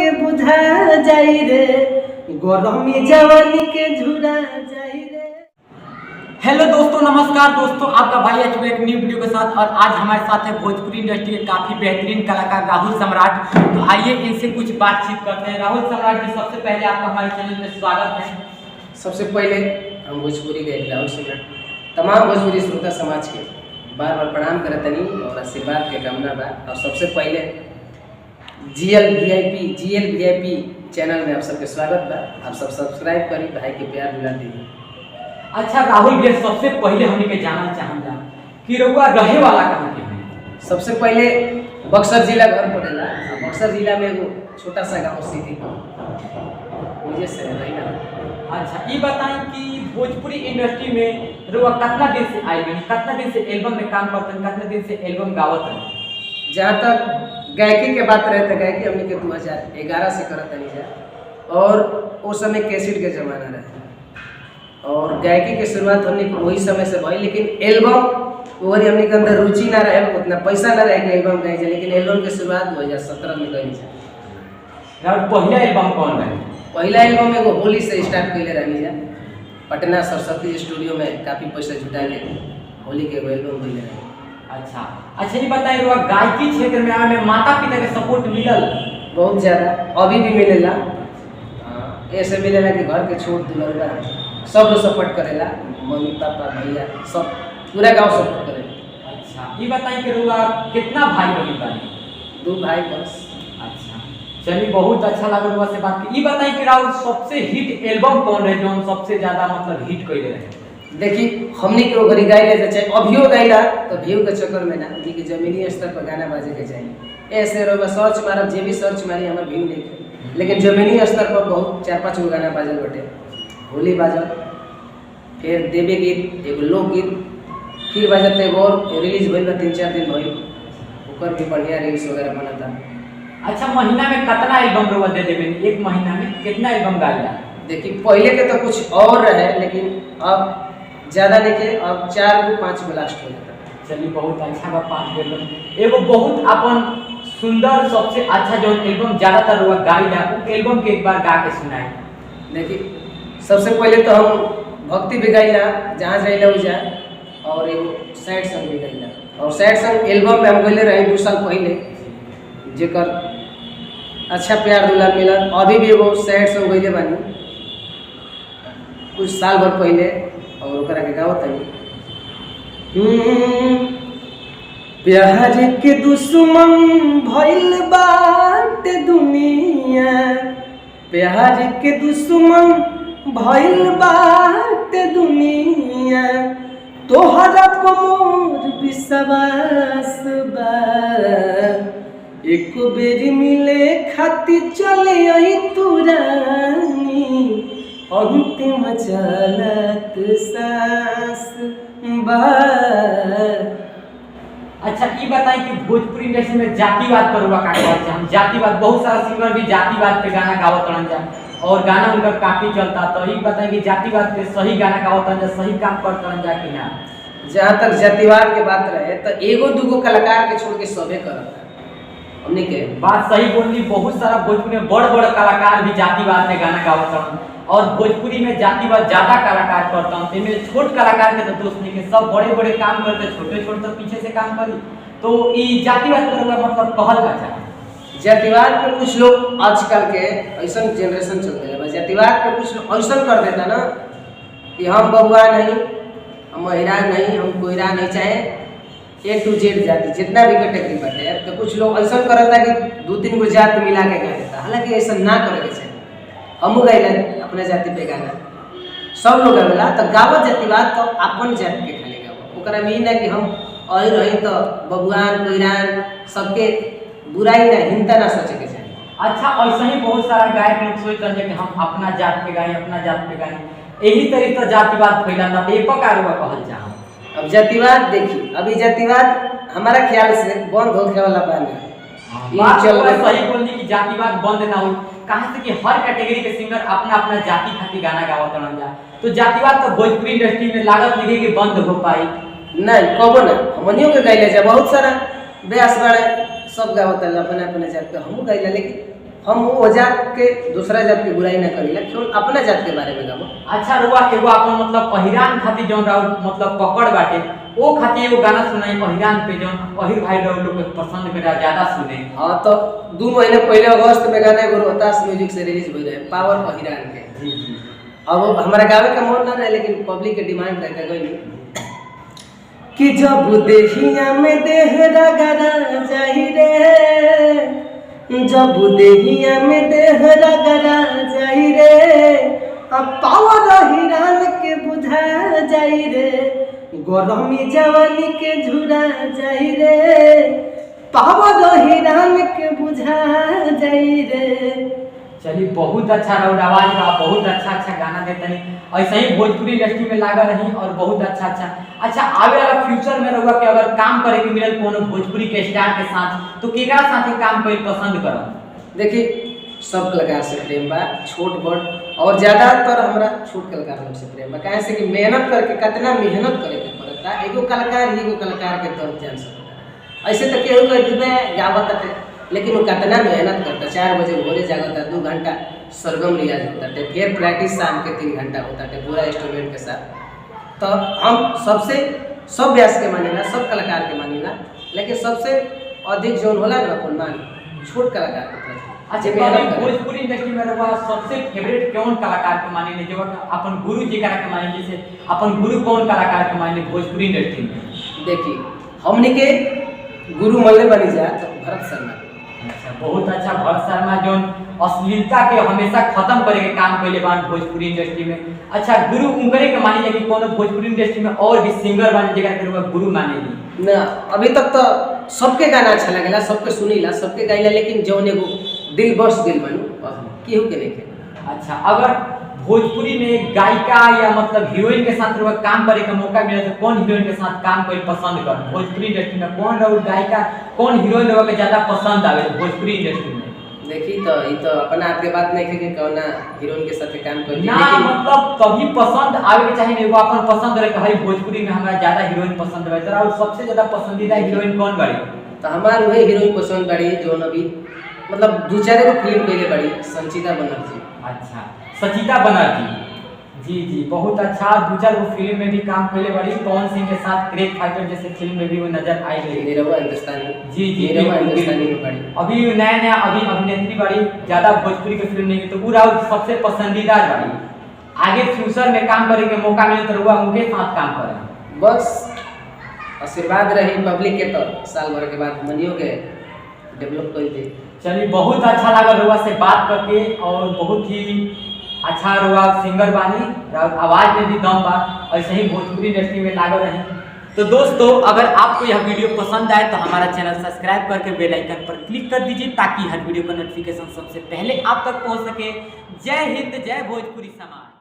के बुझा जाई रे, गरमी जवानी के झुरा जाई रे। हेलो दोस्तों, नमस्कार दोस्तों, आपका भाई आ चुका है एक न्यू वीडियो के साथ। और आज हमारे साथ है भोजपुरी इंडस्ट्री के काफी बेहतरीन कलाकार राहुल सम्राट। तो आइए इनसे कुछ बातचीत करते हैं। राहुल सम्राट जी, सबसे पहले आपका हमारे चैनल में स्वागत है। सबसे पहले हम भोजपुरी के राहुल सम्राट तमाम भोजपुरी श्रोता समाज के बार बार प्रणाम करतनी और आशीर्वाद के कामना बा। और सबसे पहले जीएल वीआईपी चैनल में आप सबके स्वागत बा। आप सब सब्सक्राइब करी, भाई के प्यार मिला दी। अच्छा राहुल भैया, सबसे पहले हमने के जानना चाहूँगा कि रउआ रहे वाला कहाँ के हैं? सबसे पहले बक्सर जिला घर पड़ेला। बक्सर जिला में एगो छोटा सा गाँव सीधी मुझे से रही ना। अच्छा, ये बताएं कि भोजपुरी इंडस्ट्री में रउआ कितना दिन से आए हैं, कितना दिन से एल्बम में काम करते हैं, कितना दिन से एल्बम गावत हैं? जहाँ तक गायकी के बात रहे तो गायकी हमने के 2011 से करत नहीं जा। और उस समय कैसेट के जमाना रहे और गायकी के शुरुआत हमने वही समय से भई। लेकिन एल्बम वही हमने के अंदर रुचि ना रहे, उतना पैसा ना रहे कि एल्बम गाई जाए। लेकिन एल्बम के शुरुआत 2017 में करी जाए। और पहला एल्बम कौन रहे? पहला एल्बम एगो होली से स्टार्ट कैले रही जा। पटना सरस्वती स्टूडियो में काफ़ी पैसा जुटा के होली के एगो एल्बम कैले रही। अच्छा ये बताइए, रउआ गायकी क्षेत्र में आने में माता पिता के सपोर्ट मिलल? बहुत ज़्यादा, अभी भी मिलेला। ऐसे मिलेला कि घर के छोट दुलरगा सब लोग सपोर्ट करेला, मम्मी पापा भैया सब पूरा गांव सपोर्ट करेला। अच्छा, ये बताइए कि रउआ कितना भाई बहन बानी? 2 भाई बस। अच्छा, चलिए बहुत अच्छा लगा रउआ से बात की। ये बताइए कि राहुल सबसे हिट एल्बम कौन रहे जो सबसे ज्यादा मतलब हिट कइले रहे? देखी हमनी के ओकरी गाइले तो चाहे अभियो गाइला तो व्यू के चक्कर में ना, हमनी के जमीनी स्तर पर गाना बाजे के चाहिए। ऐसे रउआ सर्च मारब, जे भी सर्च मारी हमर व्यू नहीं। लेकिन जमीनी स्तर पर बहुत 4-5 गो गाना बाजल बटे। होली बाजल, फिर देवी गीत, एगो लोकगीत, फिर बाजत एगो और रिलीज भइल बा 3-4 दिन भइल, ओकर भी बढ़िया रील्स वगैरह बनता। अच्छा, महीना में कितना एल्बम रउआ दे देबे? एक महीना में कितना एल्बम गाइला? देखिए पहले के तो कुछ और रहे, लेकिन अब ज़्यादा नहीं, अब 4-5 गो लास्ट हो जाता। चलिए बहुत अच्छा बा, 5 एल्बम। एगो बहुत अपन सुंदर सबसे अच्छा जो एल्बम ज्यादातर रउआ गाइला, उ एल्बम के एक बार गा के सुनाई। देखिए सबसे पहले तो हम भक्ति भी गाइला, जहाँ जाइला हो जाए, और एगो सैड सॉन्ग भी गाइला। और सैड सॉन्ग एल्बम में हम गइले रहे 2 साल पहले, जेकर अच्छा प्यार दुलार मिला। अभी भी एगो सैड सॉन्ग गइले बानी कुछ साल भर पहले, और ओकरा के गावत हई। प्यार के दुश्मन भइल बाटे दुनिया, प्यार के दुश्मन भइल बाटे दुनिया, तोहरा पर मोर विश्वास बा। एक बेरी मिले खातिर चले आई तू रानी, अंतिम चलत सांस बा। अच्छा ये बताइए कि भोजपुरी इंडस्ट्री में जातिवाद पर हुआ का कहते हैं? हम जातिवाद, बहुत सारा सिंगर भी जातिवाद पे गाना गावत रहन जा और गाना उनका काफी चलता। तो ये बताइए कि जातिवाद पे सही गाना गावत रहन जा, सही काम करत रहन जा कि ना? जहाँ तक जातिवाद के बात रहे तो एगो दूगो कलाकार के छोड़ के सबे करता। हमने के बात सही बोलनी, बहुत सारा भोजपुरी में बड़ बड़ कलाकार भी जातिवाद में गाना गावत रहन और भोजपुरी में जातिवाद ज्यादा कलाकार करता हूँ। इनमें छोट कलाकार के तो दोस्त नहीं के, सब बड़े बड़े काम करते, छोटे छोटे तो पीछे से काम करी। तो ये जातिवाद पर मतलब कहल का चाहे? जातिवाद पे कुछ लोग आजकल के ऐसा जनरेशन चल रहा है, जातिवाद पे कुछ लोग ऐसा कर देता ना कि हम बबुआ नहीं, हम महिला नहीं, हम कोयरा नहीं, चाहे A to Z जाति जितना भी कैटेगरी बाटे। तो कुछ लोग ऐसा करता कि 2-3 गो जात मिला के गा देता। हालांकि ऐसा ना करे के चाहिए। हम गाइला अपने जाति पे गाना, सब लोग गावेला तो गावत जातिवाद तो अपन जात के खाली गावो। ओकरा में ना कि हम और रही तो बबुआन कोयरान सबके बुराई ना, हिंसा ना सोचे के चाहिए। अच्छा, ऐसा ही बहुत सारा गायक लोग सोचते हैं कि हम अपना जात पे गाएं, अपना जात पे गाएं। यही तरीका जातिवाद फैलाता। तो ये पकार हुआ कहल चाह। अब जातिवाद देखिए, अभी जातिवाद हमारा ख्याल से बंद होने वाला बानी। बात सही बोलनी कि जातिवाद बंद ना हो। कहाँ से कि हर कैटेगरी के सिंगर अपना अपना जाति खातिर गाना गावत रहन जा। तो जातिवाद तो भोजपुरी इंडस्ट्री में लागत नहीं कि बंद हो पाई। नहीं कबो ना, हमनियों के गाइले जा बहुत सारा ब्यास बाड़े सब गावत अपने अपने जात पे, हमहू गाइला। लेकिन हम वो जात के दूसरा जात के बुराई ना करीला, केवल अपना जात के बारे में गावो। अच्छा रुआ एगो आपन मतलब पहिरान खातिर जौन राउ मतलब पकड़ बाटे ओ खातिर एगो गाना सुनाई पहिरान पे जौन अहिर भाई लोग पसंद करे ज्यादा सुने। हाँ तो 2 महीने पहले अगस्त में गाना एगो रोहतास म्यूजिक से रिलीज हुई रहे पावर पहिरान के। जी जी। अब हमारा गावे का मन ना रहे, लेकिन पब्लिक के डिमांड रहता कोई नहीं कि जब देहिया में देहरा गरा जाहि रे, जब देहिया में देहरा गरा जाहि रे, अब पावर हिरान के बुझा जाहि रे, गरमी जवानी के झुरा जाहि रे, पावर हिरान के बुझा जाहि रे। चलिए बहुत अच्छा रहा आवाज बा, बहुत अच्छा गाना देते नहीं, ऐसे ही भोजपुरी इंडस्ट्री में लागा रही और बहुत अच्छा आवे वाला फ्यूचर में रहुआ कि अगर काम करे के मिलल कोनो भोजपुरी के स्टार के साथ तो केकरा साथे काम करे पसंद करब? देखिए सब कलाकार से प्रेम बा, छोट बड़ और ज्यादातर हमरा छोट कलाकार लोग से प्रेम बा, काहे से कि मेहनत करके कितना मेहनत करे के पड़ता। एगो कलाकार के दर्द जान सकता। ऐसे तो केहू कह दिबे गावत है, लेकिन वो कितना मेहनत करता। 4 बजे भोरे जागता, 2 घंटा सरगम रियाज होता है, फिर प्रैक्टिस शाम के 3 घंटा होता है पूरा इंस्ट्रूमेंट के साथ। तो हम सब व्यास के मानेला, सब कलाकार के मानेला, लेकिन सबसे अधिक जोन होला ना अपन मान छोट कलाकार के प्रति। अच्छा भोजपुरी इंडस्ट्री में रहुआ सबसे फेवरेट कौन कलाकार के माने जो अपन गुरु जी के माने, जैसे अपन गुरु कौन कलाकार के माने भोजपुरी इंडस्ट्री में? देखिए हमने के गुरु मल्ले बनी जा तो भरत शर्मा। अच्छा बहुत अच्छा। भरत शर्मा जो अश्लीलता के हमेशा खत्म करे के काम कैले बान भोजपुरी इंडस्ट्री में। अच्छा गुरु उनकरे के मानी जाए कि कोनो भोजपुरी इंडस्ट्री में और भी सिंगर बाने जेकरा के लोग गुरु मानेली ना? अभी तक तो सबके गाना अच्छा लगेला, सबके सुनीला, सबके गाइला, लेकिन जौन एगो दिल बस दिल बनू केहू के नहीं के। अच्छा अगर भोजपुरी में गायिका या मतलब हीरोइन के साथ लोग काम करे का मौका मिले तो कौन हीरोइन के साथ काम करे पसंद कर? भोजपुरी इंडस्ट्री में कौन लोग गायिका कौन हीरोइन लोग के ज्यादा पसंद आवे भोजपुरी इंडस्ट्री में? देखी तो ये तो अपना आपके बात नहीं है कि कौना हीरोइन के साथ काम कर ना मतलब कभी पसंद आवे के चाहिए एगो अपन पसंद रहे भाई भोजपुरी में हमरा ज्यादा हीरोइन पसंद है तेरा और सबसे ज्यादा पसंदीदा हीरोइन कौन बड़ी? तो हमार वही हीरोइन पसंद बड़ी जो अभी मतलब 2-4 गो फिल्म पहले बड़ी संचिता बनर्जी। अच्छा सचिता बनर्जी जी जी बहुत अच्छा। 2-4 गो फिल्म में भी काम पहले बड़ी, पवन सिंह के साथ क्रेक फाइटर जैसे फिल्म में भी वो नजर आई रही। निरहुआ हिंदुस्तानी जी जी हिंदुस्तानी में बड़ी। अभी नया अभी अभिनेत्री बड़ी, ज्यादा भोजपुरी के फिल्म नहीं तो पूरा सबसे पसंदीदा बड़ी। आगे फ्यूचर में काम करे के मौका मिले तो रुआ उनके साथ काम करे। बस आशीर्वाद रही पब्लिक के तो साल भर के बाद मनियो के डेवलप कर दे। चलिए बहुत अच्छा लगा रुआ से बात करके और बहुत ही अच्छा रुआ सिंगर बानी, आवाज में भी दम बा, ऐसे ही भोजपुरी इंडस्ट्री में लागो रही। तो दोस्तों अगर आपको यह वीडियो पसंद आए तो हमारा चैनल सब्सक्राइब करके बेल आइकन पर क्लिक कर दीजिए ताकि हर वीडियो का नोटिफिकेशन सबसे पहले आप तक पहुंच सके। जय हिंद, जय भोजपुरी समाज।